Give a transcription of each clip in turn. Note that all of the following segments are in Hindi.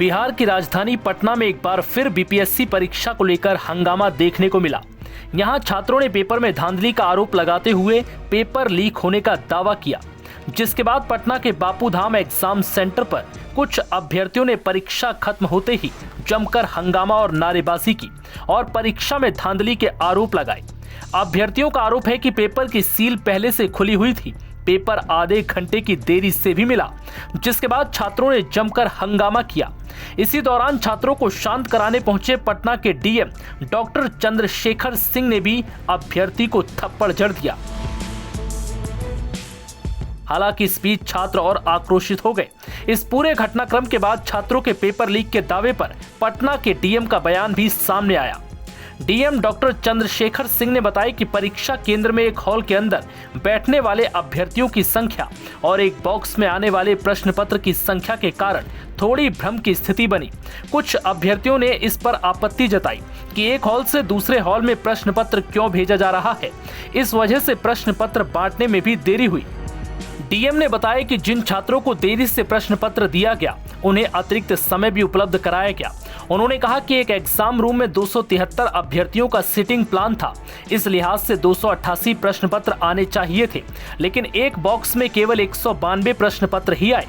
बिहार की राजधानी पटना में एक बार फिर बीपीएससी परीक्षा को लेकर हंगामा देखने को मिला। यहां छात्रों ने पेपर में धांधली का आरोप लगाते हुए पेपर लीक होने का दावा किया, जिसके बाद पटना के बापूधाम एग्जाम सेंटर पर कुछ अभ्यर्थियों ने परीक्षा खत्म होते ही जमकर हंगामा और नारेबाजी की और परीक्षा में धांधली के आरोप लगाए। अभ्यर्थियों का आरोप है कि पेपर की सील पहले से खुली हुई थी, पेपर आधे घंटे की देरी से भी मिला, जिसके बाद छात्रों ने जमकर हंगामा किया। इसी दौरान छात्रों को शांत कराने पहुंचे पटना के डीएम डॉक्टर चंद्रशेखर सिंह ने भी अभ्यर्थी को थप्पड़ जड़ दिया। हालांकि इस बीच छात्र और आक्रोशित हो गए। इस पूरे घटनाक्रम के बाद छात्रों के पेपर लीक के दावे पर पटना के डीएम का बयान भी सामने आया। डीएम डॉक्टर चंद्रशेखर सिंह ने बताया कि परीक्षा केंद्र में एक हॉल के अंदर बैठने वाले अभ्यर्थियों की संख्या और एक बॉक्स में आने वाले प्रश्न पत्र की संख्या के कारण थोड़ी भ्रम की स्थिति बनी। कुछ अभ्यर्थियों ने इस पर आपत्ति जताई कि एक हॉल से दूसरे हॉल में प्रश्न पत्र क्यों भेजा जा रहा है। इस वजह से प्रश्न पत्र बांटने में भी देरी हुई। डीएम ने बताया कि जिन छात्रों को देरी से प्रश्न पत्र दिया गया उन्हें अतिरिक्त समय भी उपलब्ध कराया गया। उन्होंने कहा कि एक एग्जाम रूम में 273 अभ्यर्थियों का सीटिंग प्लान था, इस लिहाज से 288 प्रश्न पत्र आने चाहिए थे, लेकिन एक बॉक्स में केवल 192 प्रश्न पत्र ही आए।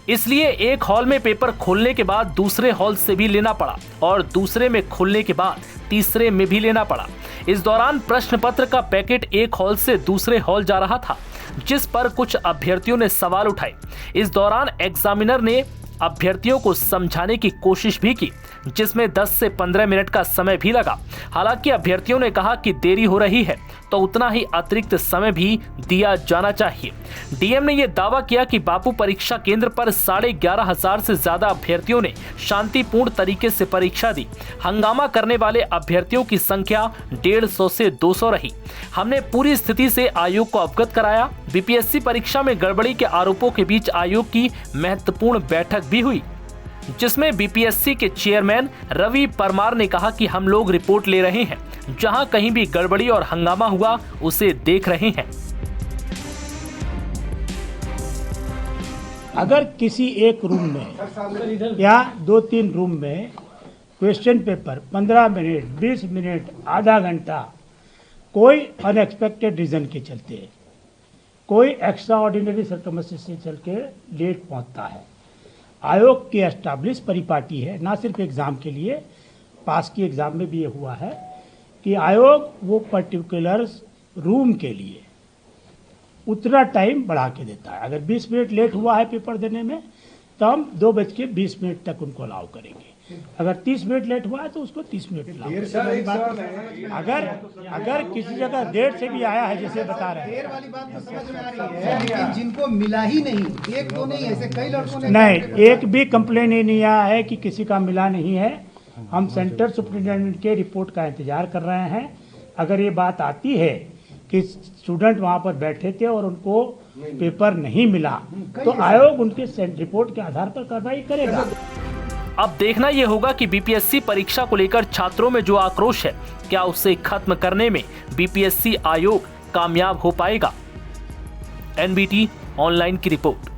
इसलिए एक हॉल में पेपर खोलने के बाद दूसरे हॉल से भी लेना पड़ा और दूसरे में खोलने के बाद तीसरे में भी लेना पड़ा। इस दौरान प्रश्न पत्र का पैकेट एक हॉल से दूसरे हॉल जा रहा था, जिस पर कुछ अभ्यर्थियों ने सवाल उठाए। इस दौरान एग्जामिनर ने अभ्यर्थियों को समझाने की कोशिश भी की, जिसमें 10 से 15 मिनट का समय भी लगा। हालांकि अभ्यर्थियों ने कहा कि देरी हो रही है तो उतना ही अतिरिक्त समय भी दिया जाना चाहिए। डीएम ने यह दावा किया कि बापू परीक्षा केंद्र पर 11,500 से ज्यादा अभ्यर्थियों ने शांतिपूर्ण तरीके से परीक्षा दी। हंगामा करने वाले अभ्यर्थियों की संख्या 150 से 200 रही। हमने पूरी स्थिति से आयोग को अवगत कराया। बीपीएससी परीक्षा में गड़बड़ी के आरोपों के बीच आयोग की महत्वपूर्ण बैठक भी हुई, जिसमें बीपीएससी के चेयरमैन रवि परमार ने कहा कि हम लोग रिपोर्ट ले रहे हैं, जहां कहीं भी गड़बड़ी और हंगामा हुआ उसे देख रहे हैं। अगर किसी एक रूम में या 2-3 रूम में क्वेश्चन पेपर 15 मिनट, 20 मिनट, आधा घंटा कोई अनएक्सपेक्टेड रीजन के चलते, कोई एक्स्ट्रा ऑर्डिनरी सर्कमस्टेंस से चल के लेट पहुंचता है, आयोग की एस्टैब्लिश परिपाटी है, ना सिर्फ एग्ज़ाम के लिए, पास की एग्ज़ाम में भी ये हुआ है कि आयोग वो पर्टिकुलर रूम के लिए उतना टाइम बढ़ा के देता है। अगर 20 मिनट लेट हुआ है पेपर देने में तो हम 2:20 तक उनको अलाउ करेंगे। अगर 30 मिनट लेट हुआ है तो उसको 30 मिनट अलाउ करेंगे। अगर किसी जगह देर से भी आया है, जैसे बता रहे हैं, देर वाली बात तो समझ में आ रही है, लेकिन जिनको मिला ही नहीं, एक दो नहीं, ऐसे कई लड़कों ने नहीं, एक भी कंप्लेन ही नहीं आया है कि किसी का मिला नहीं है। हम सेंटर सुपरिटेंडेंट के रिपोर्ट का इंतजार कर रहे हैं। अगर ये बात आती है कि स्टूडेंट वहाँ पर बैठे थे और उनको पेपर नहीं मिला तो आयोग उनके रिपोर्ट के आधार पर कार्रवाई करेगा। अब देखना यह होगा कि बीपीएससी परीक्षा को लेकर छात्रों में जो आक्रोश है, क्या उसे खत्म करने में बीपीएससी आयोग कामयाब हो पाएगा। एनबीटी ऑनलाइन की रिपोर्ट।